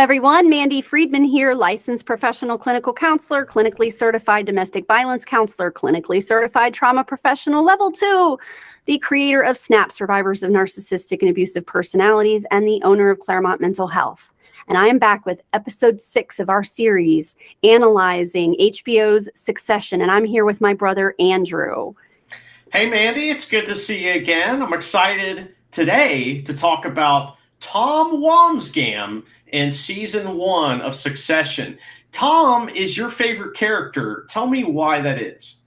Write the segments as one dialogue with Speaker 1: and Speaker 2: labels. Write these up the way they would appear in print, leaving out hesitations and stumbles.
Speaker 1: everyone. Mandy Friedman here, licensed professional clinical counselor, clinically certified domestic violence counselor, clinically certified trauma professional level 2, the creator of SNAP, Survivors of Narcissistic and Abusive Personalities, and the owner of Claremont Mental Health. And I am back with episode 6 of our series, analyzing HBO's Succession. And I'm here with my brother, Andrew.
Speaker 2: Hey, Mandy, it's good to see you again. I'm excited today to talk about Tom Wambsgans in season 1 of Succession. Tom is your favorite character. Tell me why that is.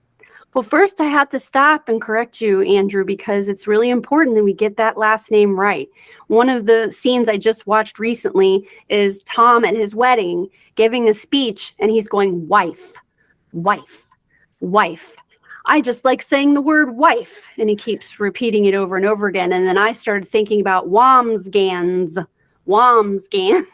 Speaker 1: Well, first I have to stop and correct you, Andrew, because it's really important that we get that last name right. One of the scenes I just watched recently is Tom at his wedding giving a speech, and he's going, wife, wife, wife. I just like saying the word wife, and he keeps repeating it over and over again. And then I started thinking about Wambsgans, Wambsgans,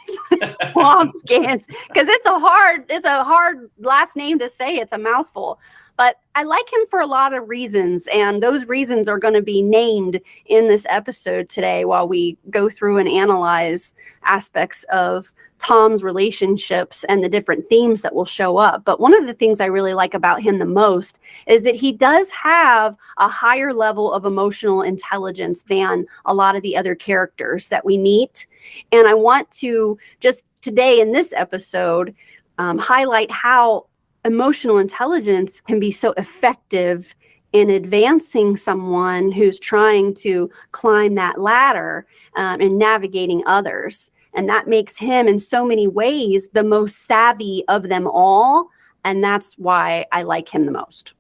Speaker 1: Wambsgans, because it's a hard last name to say. It's a mouthful. But I like him for a lot of reasons, and those reasons are going to be named in this episode today while we go through and analyze aspects of Tom's relationships and the different themes that will show up. But one of the things I really like about him the most is that he does have a higher level of emotional intelligence than a lot of the other characters that we meet. And I want to just today in this episode highlight how emotional intelligence can be so effective in advancing someone who's trying to climb that ladder and navigating others. And that makes him in so many ways the most savvy of them all. And that's why I like him the most.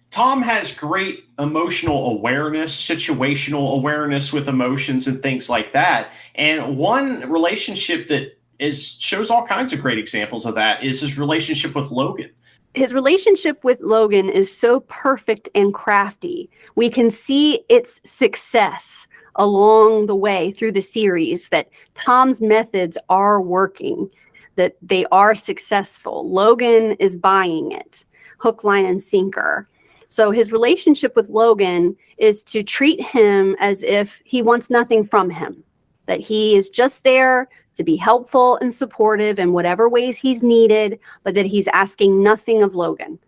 Speaker 2: Tom has great emotional awareness, situational awareness with emotions and things like that. And one relationship that shows all kinds of great examples of that is his relationship with Logan.
Speaker 1: His relationship with Logan is so perfect and crafty. We can see its success along the way through the series, that Tom's methods are working, that they are successful. Logan is buying it, hook, line, and sinker. So his relationship with Logan is to treat him as if he wants nothing from him, that he is just there to be helpful and supportive in whatever ways he's needed, but that he's asking nothing of Logan.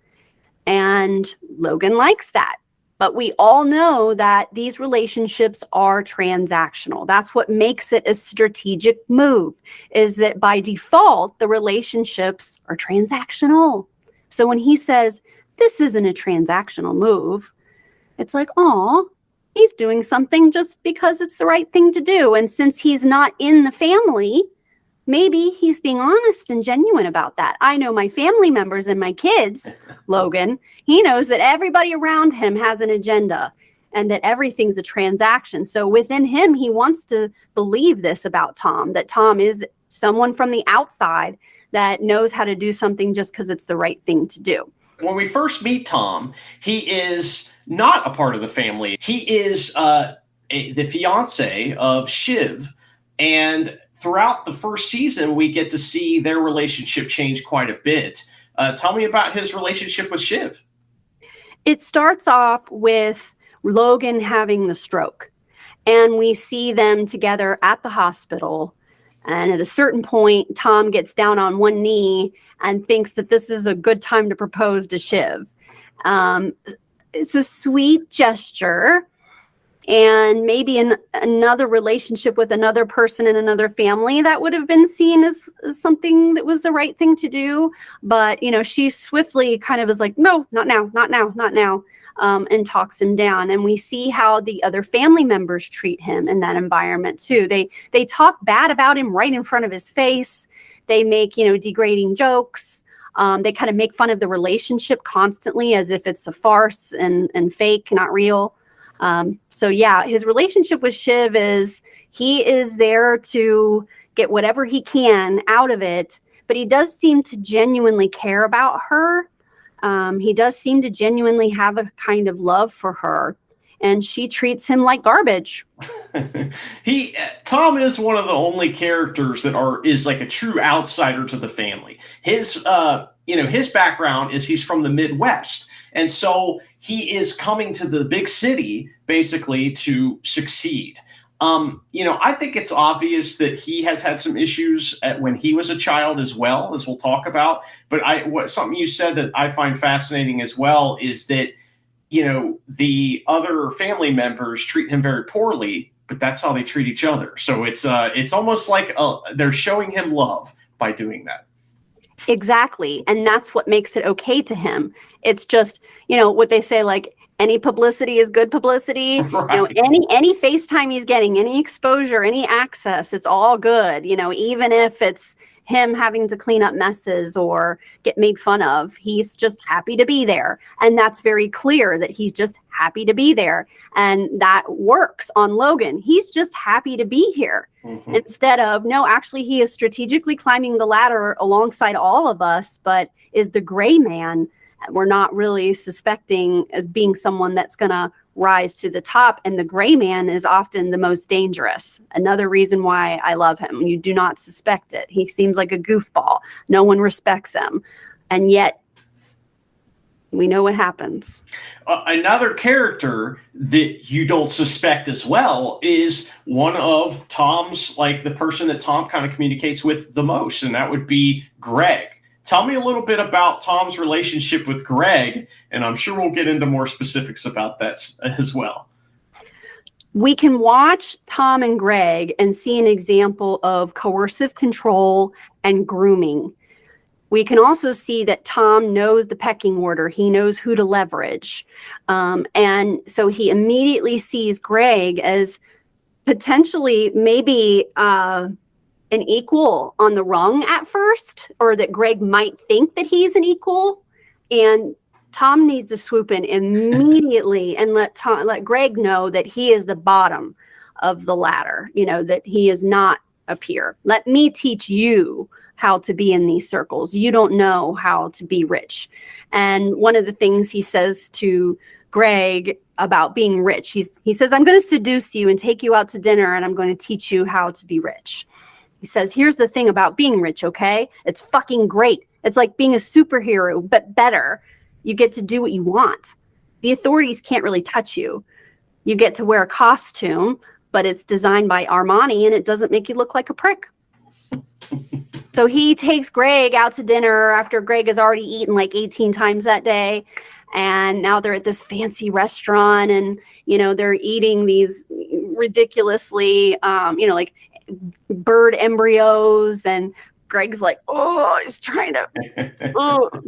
Speaker 1: And Logan likes that. But we all know that these relationships are transactional. That's what makes it a strategic move, is that by default, the relationships are transactional. So when he says, this isn't a transactional move, it's like, oh, he's doing something just because it's the right thing to do. And since he's not in the family, maybe he's being honest and genuine about that. I know my family members and my kids, Logan, he knows that everybody around him has an agenda and that everything's a transaction. So within him, he wants to believe this about Tom, that Tom is someone from the outside that knows how to do something just because it's the right thing to do.
Speaker 2: When we first meet Tom, he is not a part of the family. He is the fiance of Shiv. And throughout the first season, we get to see their relationship change quite a bit. Tell me about his relationship with Shiv.
Speaker 1: It starts off with Logan having the stroke. And we see them together at the hospital. And at a certain point, Tom gets down on one knee and thinks that this is a good time to propose to Shiv. It's a sweet gesture. And maybe in another relationship with another person in another family, that would have been seen as something that was the right thing to do. But, you know, she swiftly kind of is like, no, not now, not now, not now, and talks him down. And we see how the other family members treat him in that environment too. They talk bad about him right in front of his face. They make, degrading jokes. They kind of make fun of the relationship constantly as if it's a farce and fake, not real. So yeah, his relationship with Shiv is he is there to get whatever he can out of it, but he does seem to genuinely care about her. He does seem to genuinely have a kind of love for her, and she treats him like garbage.
Speaker 2: Tom is one of the only characters that is like a true outsider to the family. His background is he's from the Midwest. And so he is coming to the big city basically to succeed. I think it's obvious that he has had some issues when he was a child as well, as we'll talk about. But something you said that I find fascinating as well is that, the other family members treat him very poorly, but that's how they treat each other. So it's almost like they're showing him love by doing that.
Speaker 1: Exactly. And that's what makes it okay to him. It's just, what they say, like, any publicity is good publicity.
Speaker 2: Right.
Speaker 1: Any FaceTime he's getting, any exposure, any access, it's all good. Even if it's him having to clean up messes or get made fun of, he's just happy to be there. And that's very clear that he's just happy to be there. And that works on Logan. He's just happy to be here. Mm-hmm. Instead of, no, actually, he is strategically climbing the ladder alongside all of us, but is the gray man we're not really suspecting as being someone that's going to rise to the top. And the gray man is often the most dangerous. Another reason why I love him. You do not suspect it. He seems like a goofball. No one respects him. And yet we know what happens.
Speaker 2: Another character that you don't suspect as well is one of Tom's, like the person that Tom kind of communicates with the most. And that would be Greg. Tell me a little bit about Tom's relationship with Greg, and I'm sure we'll get into more specifics about that as well.
Speaker 1: We can watch Tom and Greg and see an example of coercive control and grooming. We can also see that Tom knows the pecking order. He knows who to leverage. And so he immediately sees Greg as potentially maybe an equal on the rung at first, or that Greg might think that he's an equal, and Tom needs to swoop in immediately and let Greg know that he is the bottom of the ladder, that he is not a peer. Let me teach you how to be in these circles. You don't know how to be rich. And one of the things he says to Greg about being rich, he says, I'm going to seduce you and take you out to dinner, and I'm going to teach you how to be rich. He says, here's the thing about being rich, okay? It's fucking great. It's like being a superhero, but better. You get to do what you want. The authorities can't really touch you. You get to wear a costume, but it's designed by Armani, and it doesn't make you look like a prick. So he takes Greg out to dinner after Greg has already eaten like 18 times that day. And now they're at this fancy restaurant, and, they're eating these ridiculously, like bird embryos, and Greg's like, oh, he's trying to,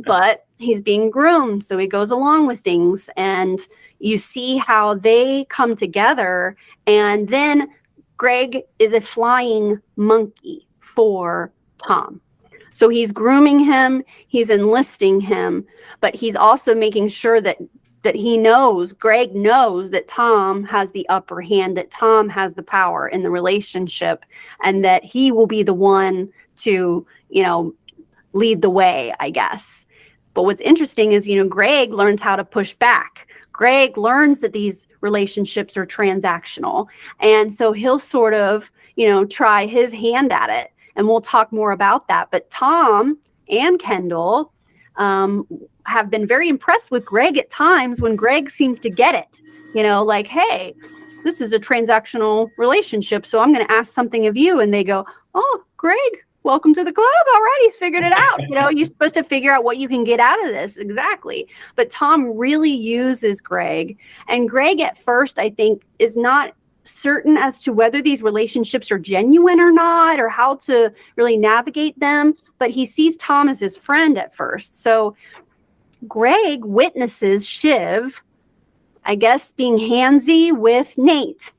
Speaker 1: but he's being groomed. So he goes along with things, and you see how they come together. And then Greg is a flying monkey for Tom. So he's grooming him, he's enlisting him, but he's also making sure that Greg knows that Tom has the upper hand, that Tom has the power in the relationship, and that he will be the one to, lead the way, I guess. But what's interesting is, Greg learns how to push back. Greg learns that these relationships are transactional. And so he'll sort of, try his hand at it. And we'll talk more about that. But Tom and Kendall have been very impressed with Greg at times when Greg seems to get it, like, hey, this is a transactional relationship, so I'm going to ask something of you. And they go, oh, Greg, welcome to the club. All right, he's figured it out. You're supposed to figure out what you can get out of this. Exactly. But Tom really uses Greg. And Greg at first, I think, is not certain as to whether these relationships are genuine or not, or how to really navigate them. But he sees Tom as his friend at first. So Greg witnesses Shiv, I guess, being handsy with Nate.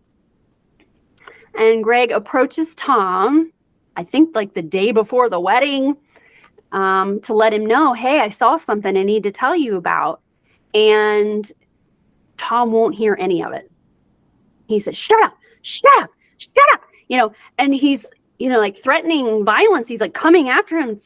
Speaker 1: And Greg approaches Tom, I think like the day before the wedding, to let him know, hey, I saw something I need to tell you about. And Tom won't hear any of it. He says, shut up, and he's, like threatening violence. He's like coming after him,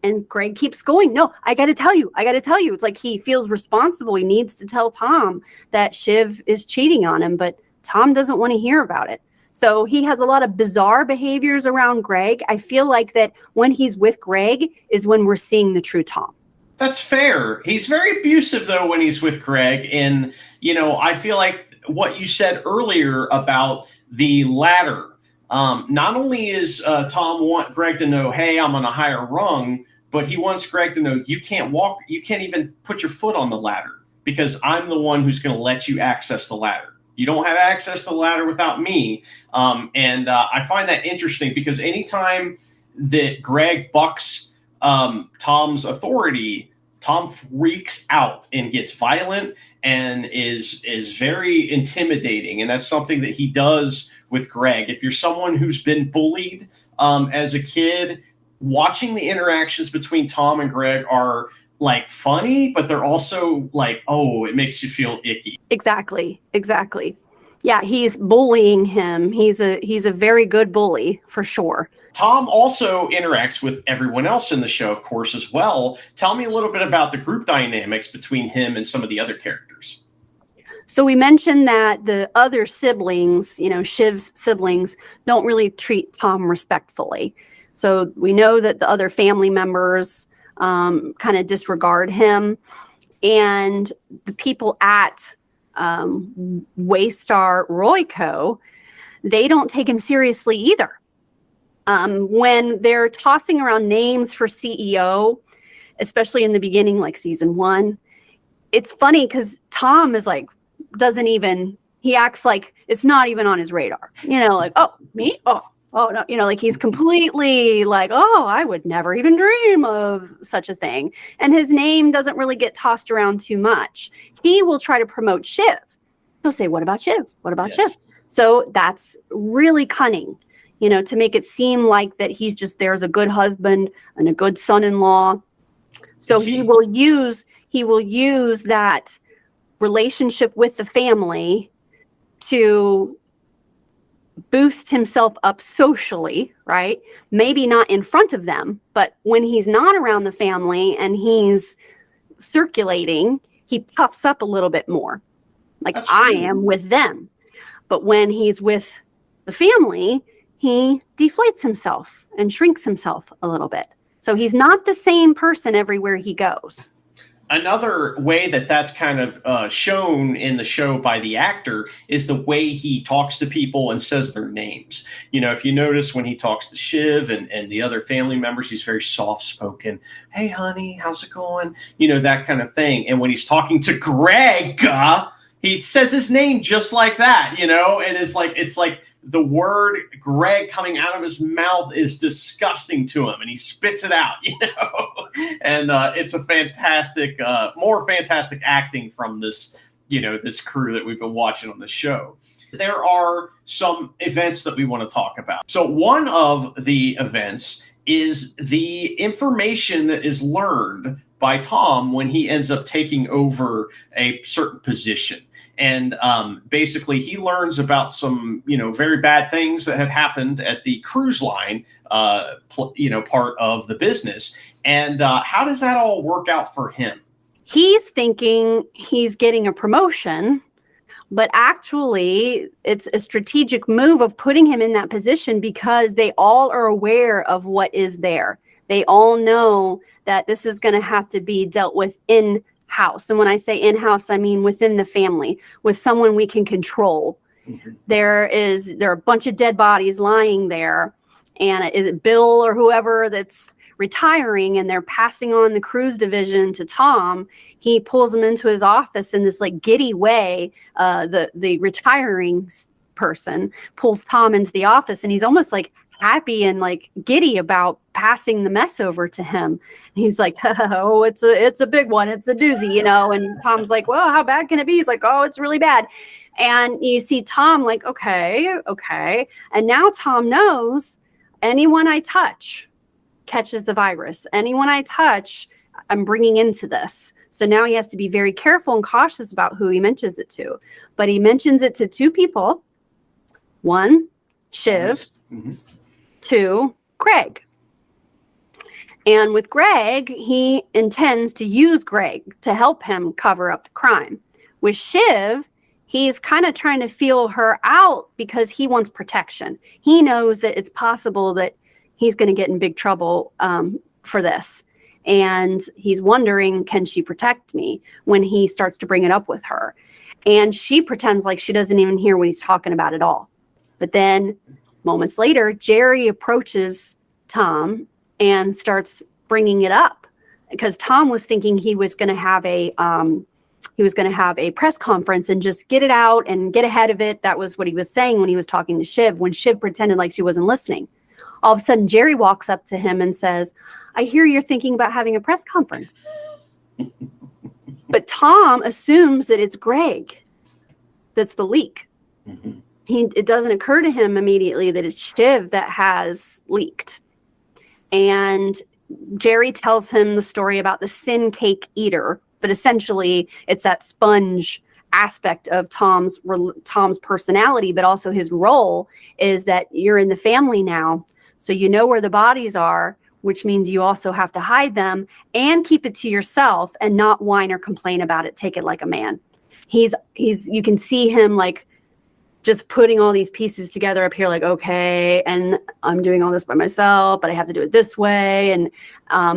Speaker 1: and Greg keeps going, no, I got to tell you. It's like he feels responsible. He needs to tell Tom that Shiv is cheating on him, but Tom doesn't want to hear about it. So he has a lot of bizarre behaviors around Greg. I feel like that when he's with Greg is when we're seeing the true Tom.
Speaker 2: That's fair. He's very abusive, though, when he's with Greg. And, I feel like what you said earlier about the ladder. Not only is Tom want Greg to know, hey, I'm on a higher rung, but he wants Greg to know you can't even put your foot on the ladder because I'm the one who's going to let you access the ladder. You don't have access to the ladder without me. And I find that interesting because anytime that Greg bucks Tom's authority, Tom freaks out and gets violent and is very intimidating. And that's something that he does with Greg. If you're someone who's been bullied as a kid, watching the interactions between Tom and Greg are like funny, but they're also like, oh, it makes you feel icky.
Speaker 1: Exactly. Yeah, he's bullying him. He's a very good bully for sure.
Speaker 2: Tom also interacts with everyone else in the show, of course, as well. Tell me a little bit about the group dynamics between him and some of the other characters.
Speaker 1: So we mentioned that the other siblings, Shiv's siblings, don't really treat Tom respectfully. So we know that the other family members kind of disregard him. And the people at Waystar Royco, they don't take him seriously either. When they're tossing around names for CEO, especially in the beginning, like season 1, it's funny because Tom is like, he acts like it's not even on his radar. Like, oh, me? Oh, no, like he's completely like, oh, I would never even dream of such a thing. And his name doesn't really get tossed around too much. He will try to promote Shiv. He'll say, what about Shiv? What about Shiv? So that's really cunning, to make it seem like that he's just there as a good husband and a good son-in-law. So he will use that relationship with the family to boost himself up socially, right? Maybe not in front of them, but when he's not around the family and he's circulating, he puffs up a little bit more. Like I am with them. But when he's with the family, he deflates himself and shrinks himself a little bit. So he's not the same person everywhere he goes.
Speaker 2: Another way that's kind of shown in the show by the actor is the way he talks to people and says their names. If you notice when he talks to Shiv and the other family members, he's very soft-spoken. Hey, honey, how's it going? That kind of thing. And when he's talking to Greg, he says his name just like that, and it's like the word Greg coming out of his mouth is disgusting to him and he spits it out, and it's a fantastic, more fantastic acting from this, this crew that we've been watching on the show. There are some events that we want to talk about. So one of the events is the information that is learned by Tom when he ends up taking over a certain position. And basically, he learns about some, very bad things that had happened at the cruise line, part of the business. And how does that all work out for him?
Speaker 1: He's thinking he's getting a promotion, but actually, it's a strategic move of putting him in that position because they all are aware of what is there. They all know that this is going to have to be dealt with in-house. And when I say in-house, I mean within the family, with someone we can control. Mm-hmm. There are a bunch of dead bodies lying there, and is it Bill or whoever that's retiring, and they're passing on the cruise division to Tom. He pulls him into his office in this like giddy way. The retiring person pulls Tom into the office, and he's almost like happy and like giddy about passing the mess over to him. He's like, oh, it's a big one. It's a doozy, and Tom's like, well, how bad can it be? He's like, oh, it's really bad. And you see Tom like, okay. And now Tom knows anyone I touch catches the virus. Anyone I touch, I'm bringing into this. So now he has to be very careful and cautious about who he mentions it to. But he mentions it to two people. One, Shiv. Mm-hmm. Two, Greg. And with Greg, he intends to use Greg to help him cover up the crime. With Shiv, he's kind of trying to feel her out because he wants protection. He knows that it's possible that he's going to get in big trouble for this. And he's wondering, can she protect me, when he starts to bring it up with her? And she pretends like she doesn't even hear what he's talking about at all. But then moments later, Jerry approaches Tom and starts bringing it up because Tom was thinking he was going to have a press conference and just get it out and get ahead of it. That was what he was saying when he was talking to Shiv, when Shiv pretended like she wasn't listening. All of a sudden, Jerry walks up to him and says, I hear you're thinking about having a press conference. But Tom assumes that it's Greg that's the leak.
Speaker 2: Mm-hmm.
Speaker 1: It doesn't occur to him immediately that it's Shiv that has leaked. And Jerry tells him the story about the sin cake eater, but essentially it's that sponge aspect of Tom's personality, but also his role is that you're in the family now. So you know where the bodies are, which means you also have to hide them and keep it to yourself and not whine or complain about it. Take it like a man. You can see him like just putting all these pieces together up here, like, okay, and I'm doing all this by myself, but I have to do it this way, and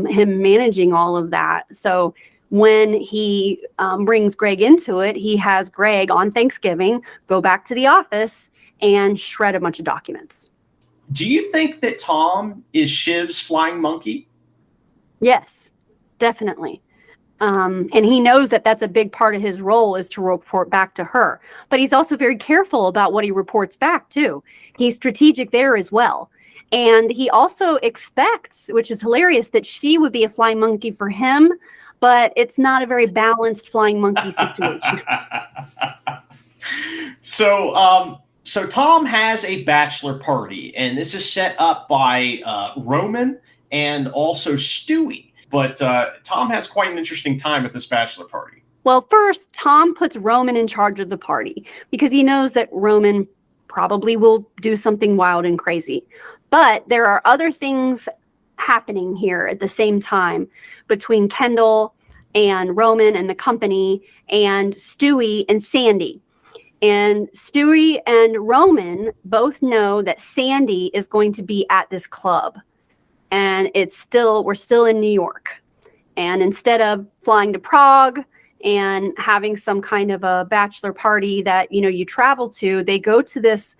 Speaker 1: him managing all of that. So when he brings Greg into it, he has Greg on Thanksgiving go back to the office and shred a bunch of documents.
Speaker 2: Do you think that Tom is Shiv's flying monkey?
Speaker 1: Yes, definitely. And he knows that that's a big part of his role is to report back to her. But he's also very careful about what he reports back too. He's strategic there as well. And he also expects, which is hilarious, that she would be a flying monkey for him, but it's not a very balanced flying monkey situation.
Speaker 2: So Tom has a bachelor party, and this is set up by Roman and also Stewie. But Tom has quite an interesting time at this bachelor party.
Speaker 1: Well, first, Tom puts Roman in charge of the party because he knows that Roman probably will do something wild and crazy. But there are other things happening here at the same time between Kendall and Roman and the company and Stewie and Sandy. And Stewie and Roman both know that Sandy is going to be at this club. And we're still in New York. And instead of flying to Prague and having some kind of a bachelor party that, you travel to, they go to this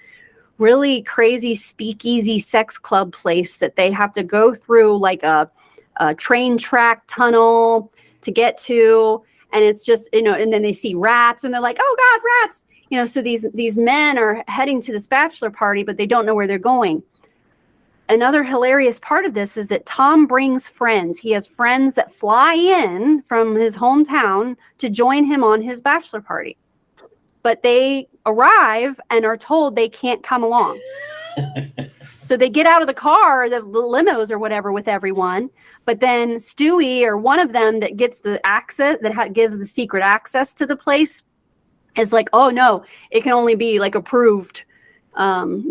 Speaker 1: really crazy speakeasy sex club place that they have to go through like a train track tunnel to get to. And it's just, and then they see rats and they're like, oh God, rats. So these men are heading to this bachelor party, but they don't know where they're going. Another hilarious part of this is that Tom brings friends. He has friends that fly in from his hometown to join him on his bachelor party. But they arrive and are told they can't come along. So they get out of the car, the limos or whatever with everyone. But then Stewie, or one of them that gets the access, gives the secret access to the place, is like, oh no, it can only be like approved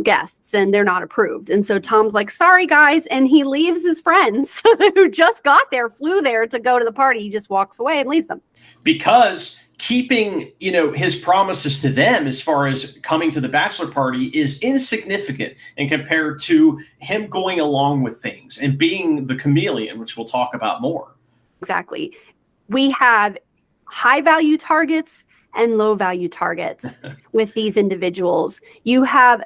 Speaker 1: guests, and they're not approved. And so Tom's like, sorry guys, and he leaves his friends who just got there, flew there to go to the party. He just walks away and leaves them.
Speaker 2: Because keeping, his promises to them as far as coming to the bachelor party is insignificant and compared to him going along with things and being the chameleon, which we'll talk about more. Exactly.
Speaker 1: We have high value targets and low value targets with these individuals. You have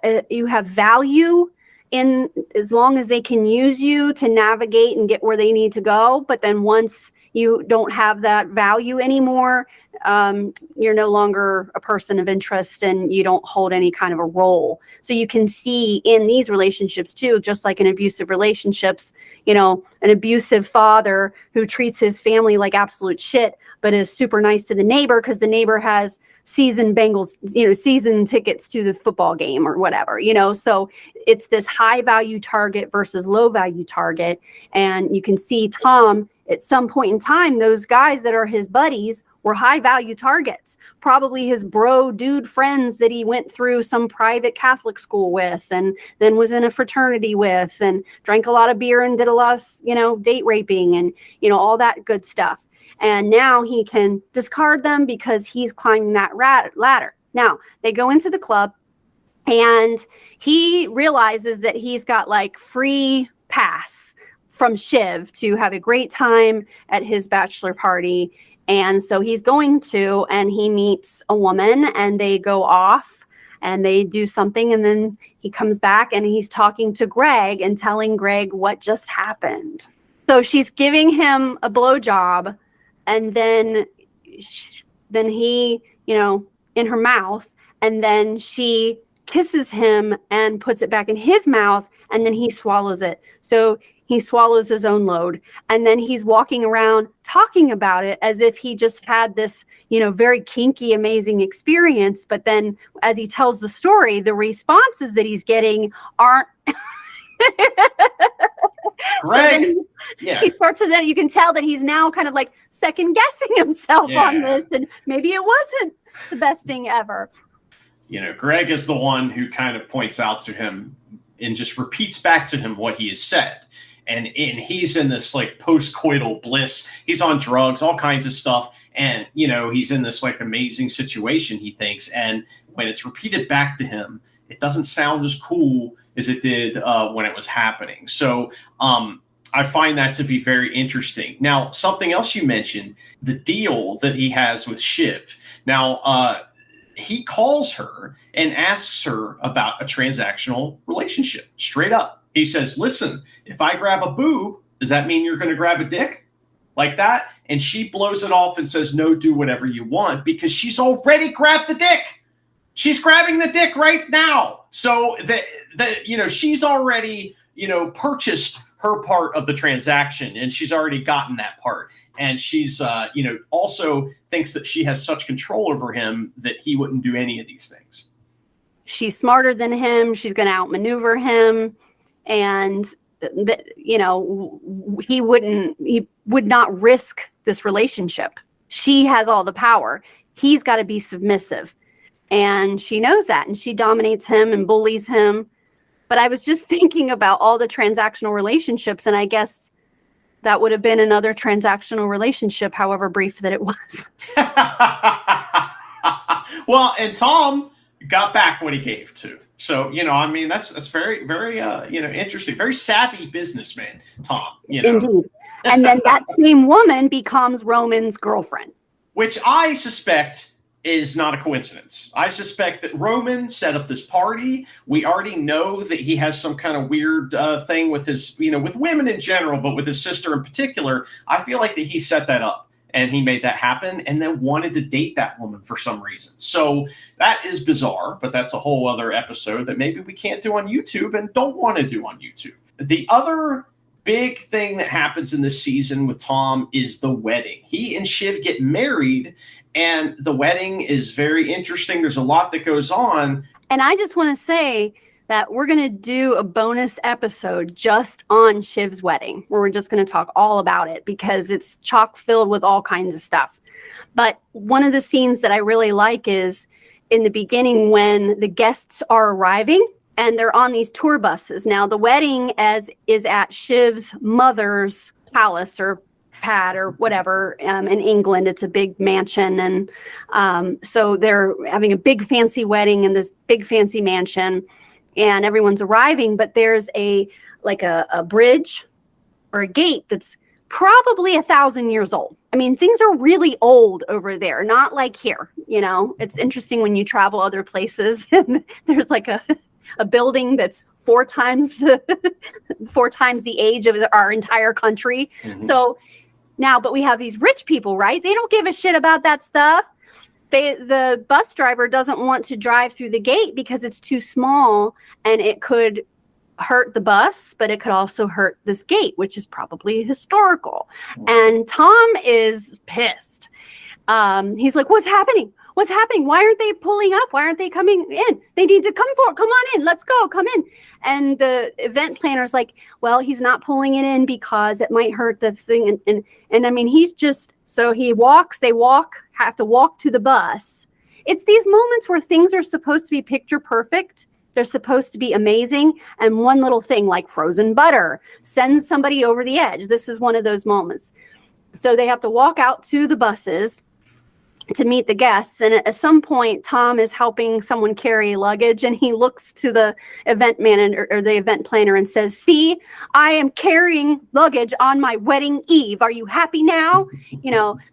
Speaker 1: value in as long as they can use you to navigate and get where they need to go. But then once you don't have that value anymore, you're no longer a person of interest and you don't hold any kind of a role. So you can see in these relationships too, just like in abusive relationships, an abusive father who treats his family like absolute shit, but is super nice to the neighbor because the neighbor has season tickets to the football game or whatever, so it's this high value target versus low value target. And you can see Tom at some point in time, those guys that are his buddies were high value targets, probably his bro dude friends that he went through some private Catholic school with and then was in a fraternity with and drank a lot of beer and did a lot of, date raping and, all that good stuff. And now he can discard them because he's climbing that ladder. Now they go into the club and he realizes that he's got like free pass from Shiv to have a great time at his bachelor party. And so he's going to, and he meets a woman and they go off and they do something, and then he comes back and he's talking to Greg and telling Greg what just happened. So she's giving him a blowjob, and then he, in her mouth, and then she kisses him and puts it back in his mouth, and then he swallows it. So he swallows his own load, and then he's walking around talking about it as if he just had this, very kinky, amazing experience. But then as he tells the story, the responses that he's getting aren't.
Speaker 2: Right.
Speaker 1: So he starts to, then you can tell that he's now kind of like second guessing himself on this, and maybe it wasn't the best thing ever.
Speaker 2: Greg is the one who kind of points out to him and just repeats back to him what he has said. And he's in this like post-coital bliss. He's on drugs, all kinds of stuff. And, he's in this like amazing situation, he thinks. And when it's repeated back to him, it doesn't sound as cool as it did when it was happening. So I find that to be very interesting. Now, something else you mentioned, the deal that he has with Shiv. Now, he calls her and asks her about a transactional relationship, straight up. He says, listen, if I grab a boob, does that mean you're going to grab a dick? Like that? And she blows it off and says, no, do whatever you want, because she's already grabbed the dick. She's grabbing the dick right now. So she's already, purchased her part of the transaction, and she's already gotten that part. And she's, also thinks that she has such control over him that he wouldn't do any of these things.
Speaker 1: She's smarter than him. She's going to outmaneuver him. And, he would not risk this relationship. She has all the power. He's got to be submissive. And she knows that, and she dominates him and bullies him. But I was just thinking about all the transactional relationships, and I guess that would have been another transactional relationship, however brief that it was.
Speaker 2: Well, and Tom got back what he gave to. So, that's very, very, interesting. Very savvy businessman, Tom.
Speaker 1: Indeed. And then that same woman becomes Roman's girlfriend.
Speaker 2: Which I suspect is not a coincidence. I suspect that Roman set up this party. We already know that he has some kind of weird thing with his, with women in general, but with his sister in particular. I feel like that he set that up. And he made that happen and then wanted to date that woman for some reason. So that is bizarre, but that's a whole other episode that maybe we can't do on YouTube and don't want to do on YouTube. The other big thing that happens in this season with Tom is the wedding. He and Shiv get married, and the wedding is very interesting. There's a lot that goes on.
Speaker 1: And I just want to say that we're going to do a bonus episode just on Shiv's wedding, where we're just going to talk all about it because it's chock filled with all kinds of stuff. But one of the scenes that I really like is in the beginning when the guests are arriving and they're on these tour buses. Now, the wedding is at Shiv's mother's palace or pad or whatever in England. It's a big mansion. And so they're having a big fancy wedding in this big fancy mansion. And everyone's arriving, but there's a bridge or a gate that's probably 1,000 years old. I mean, things are really old over there, not like here. It's interesting when you travel other places and there's like a building that's 4 times the age of our entire country. Mm-hmm. So now, but we have these rich people, right? They don't give a shit about that stuff. The bus driver doesn't want to drive through the gate because it's too small and it could hurt the bus, but it could also hurt this gate, which is probably historical. And Tom is pissed. He's like, what's happening? What's happening? Why aren't they pulling up? Why aren't they coming in? They need to come forward. Come on in. Let's go. Come in. And the event planner's like, well, he's not pulling it in because it might hurt the thing. And I mean, he's just, so they have to walk to the bus. It's these moments where things are supposed to be picture perfect. They're supposed to be amazing. And one little thing like frozen butter sends somebody over the edge. This is one of those moments. So they have to walk out to the buses to meet the guests. And at some point, Tom is helping someone carry luggage, and he looks to the event manager or the event planner and says, see, I am carrying luggage on my wedding eve. Are you happy now?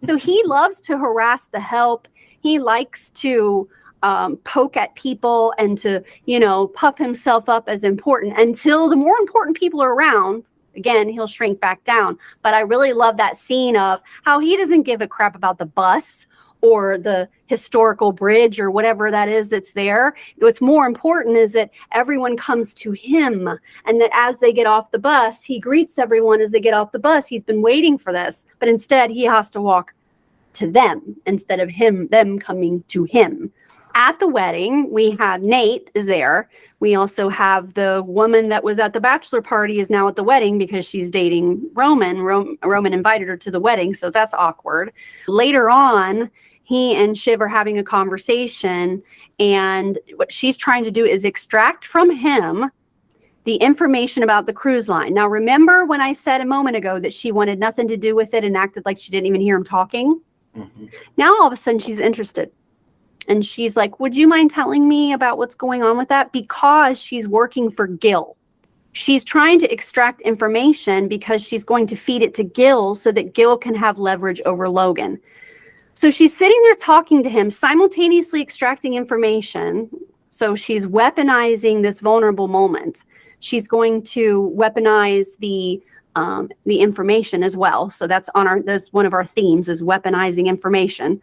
Speaker 1: So he loves to harass the help. He likes to poke at people and to, puff himself up as important until the more important people are around. Again, he'll shrink back down. But I really love that scene of how he doesn't give a crap about the bus or the historical bridge or whatever that is that's there. What's more important is that everyone comes to him, and that as they get off the bus, he greets everyone as they get off the bus. He's been waiting for this, but instead he has to walk to them instead of them coming to him. At the wedding, we have Nate is there. We also have the woman that was at the bachelor party is now at the wedding because she's dating Roman. Roman invited her to the wedding, so that's awkward. Later on, he and Shiv are having a conversation, and what she's trying to do is extract from him the information about the cruise line. Now, remember when I said a moment ago that she wanted nothing to do with it and acted like she didn't even hear him talking? Mm-hmm. Now, all of a sudden, she's interested. And she's like, would you mind telling me about what's going on with that? Because she's working for Gil. She's trying to extract information because she's going to feed it to Gil so that Gil can have leverage over Logan. So she's sitting there talking to him, simultaneously extracting information. So she's weaponizing this vulnerable moment. She's going to weaponize the information as well. So that's one of our themes is weaponizing information.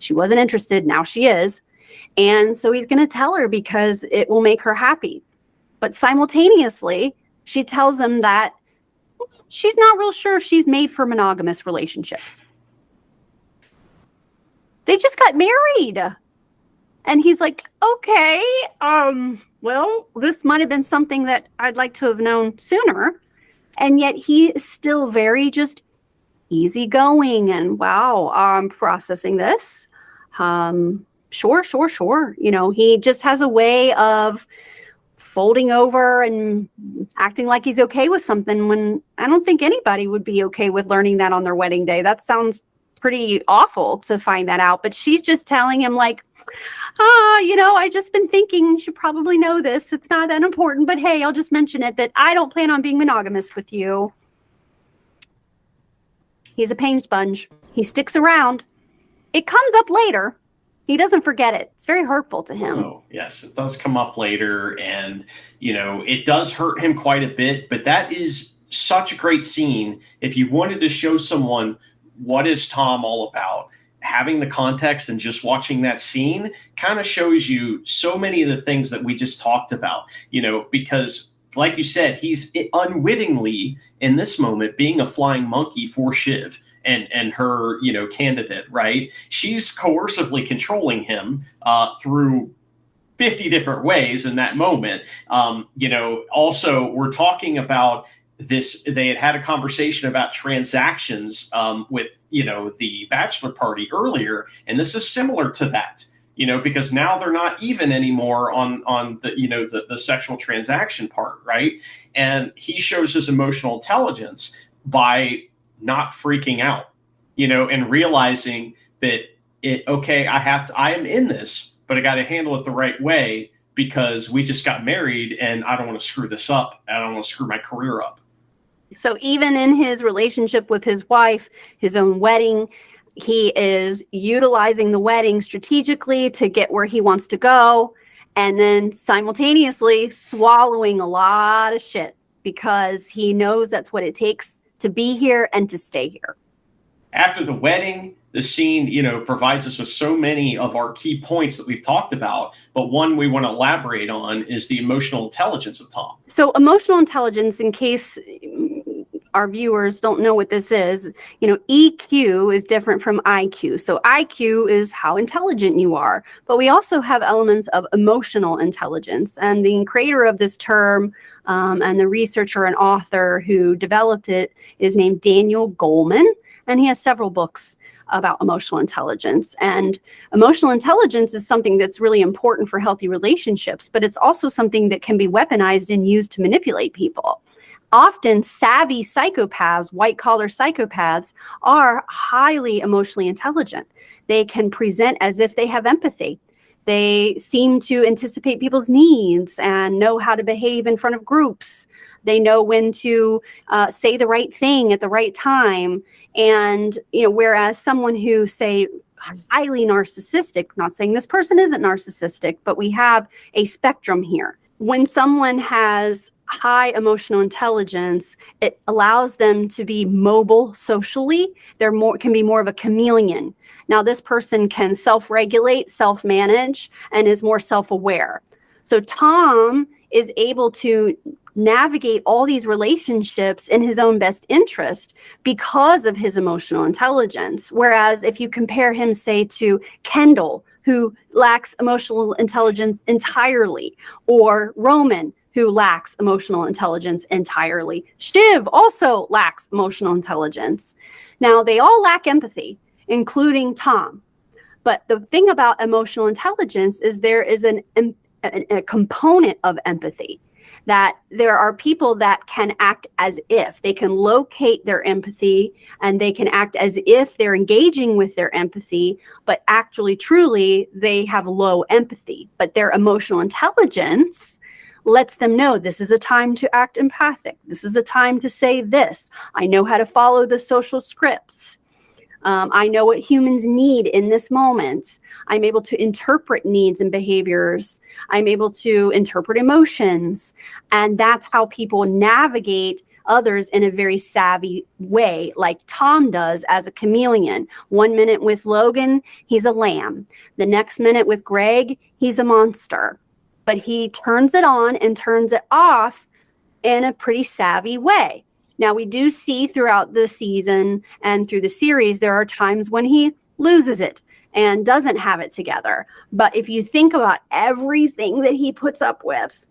Speaker 1: She wasn't interested. Now she is. And so he's going to tell her because it will make her happy. But simultaneously, she tells him that she's not real sure if she's made for monogamous relationships. They just got married. And he's like, okay, well, this might have been something that I'd like to have known sooner. And yet he is still very just easygoing and wow, I'm processing this. Sure. He just has a way of folding over and acting like he's okay with something when I don't think anybody would be okay with learning that on their wedding day. That sounds pretty awful to find that out. But she's just telling him like, I just been thinking you should probably know this. It's not that important, but hey, I'll just mention it that I don't plan on being monogamous with you. He's a pain sponge. He sticks around. It comes up later. He doesn't forget it. It's very hurtful to him.
Speaker 2: Oh, yes, it does come up later. And, it does hurt him quite a bit. But that is such a great scene. If you wanted to show someone what is Tom all about, having the context and just watching that scene kind of shows you so many of the things that we just talked about, because like you said, he's unwittingly in this moment being a flying monkey for Shiv and her, candidate, right? She's coercively controlling him through 50 different ways in that moment. Also we're talking about this. They had a conversation about transactions with, the bachelor party earlier. And this is similar to that. Because now they're not even anymore on the, the sexual transaction part, right? And he shows his emotional intelligence by not freaking out, and realizing that I am in this, but I got to handle it the right way because we just got married and I don't want to screw this up. I don't want to screw my career up.
Speaker 1: So even in his relationship with his wife, his own wedding, he is utilizing the wedding strategically to get where he wants to go, and then simultaneously swallowing a lot of shit because he knows that's what it takes to be here and to stay here.
Speaker 2: After the wedding, the scene, provides us with so many of our key points that we've talked about, but one we want to elaborate on is the emotional intelligence of Tom.
Speaker 1: So emotional intelligence, in case our viewers don't know what this is, EQ is different from IQ. So IQ is how intelligent you are, but we also have elements of emotional intelligence. And the creator of this term and the researcher and author who developed it is named Daniel Goleman, and he has several books about emotional intelligence. And emotional intelligence is something that's really important for healthy relationships, but it's also something that can be weaponized and used to manipulate people. Often savvy psychopaths, white-collar psychopaths, are highly emotionally intelligent. They can present as if they have empathy. They seem to anticipate people's needs and know how to behave in front of groups. They know when to say the right thing at the right time. And, whereas someone who, say, highly narcissistic. I'm not saying this person isn't narcissistic, but we have a spectrum here. When someone has high emotional intelligence, it allows them to be mobile socially. Can be more of a chameleon. Now, this person can self-regulate, self-manage, and is more self-aware. So Tom is able to navigate all these relationships in his own best interest because of his emotional intelligence. Whereas if you compare him, say, to Kendall, who lacks emotional intelligence entirely, or Roman, who lacks emotional intelligence entirely. Shiv also lacks emotional intelligence. Now, they all lack empathy, including Tom. But the thing about emotional intelligence is there is a component of empathy, that there are people that can act as if they can locate their empathy, and they can act as if they're engaging with their empathy, but actually, truly, they have low empathy. But their emotional intelligence lets them know this is a time to act empathic. This is a time to say this. I know how to follow the social scripts. I know what humans need in this moment. I'm able to interpret needs and behaviors. I'm able to interpret emotions. And that's how people navigate others in a very savvy way, like Tom does as a chameleon. 1 minute with Logan, he's a lamb. The next minute with Greg, he's a monster. But he turns it on and turns it off in a pretty savvy way. Now, we do see throughout the season and through the series, there are times when he loses it and doesn't have it together. But if you think about everything that he puts up with,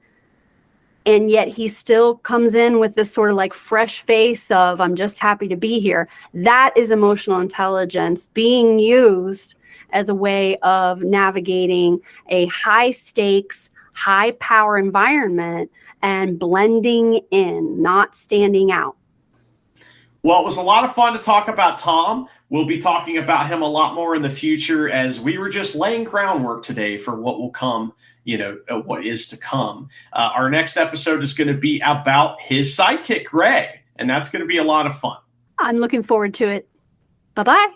Speaker 1: and yet he still comes in with this sort of like fresh face of, I'm just happy to be here. That is emotional intelligence being used as a way of navigating a high stakes, high power environment and blending in, not standing out.
Speaker 2: Well, it was a lot of fun to talk about Tom. We'll be talking about him a lot more in the future, as we were just laying groundwork today for what will come, what is to come. Our next episode is going to be about his sidekick, Greg, and that's going to be a lot of fun.
Speaker 1: I'm looking forward to it. Bye-bye.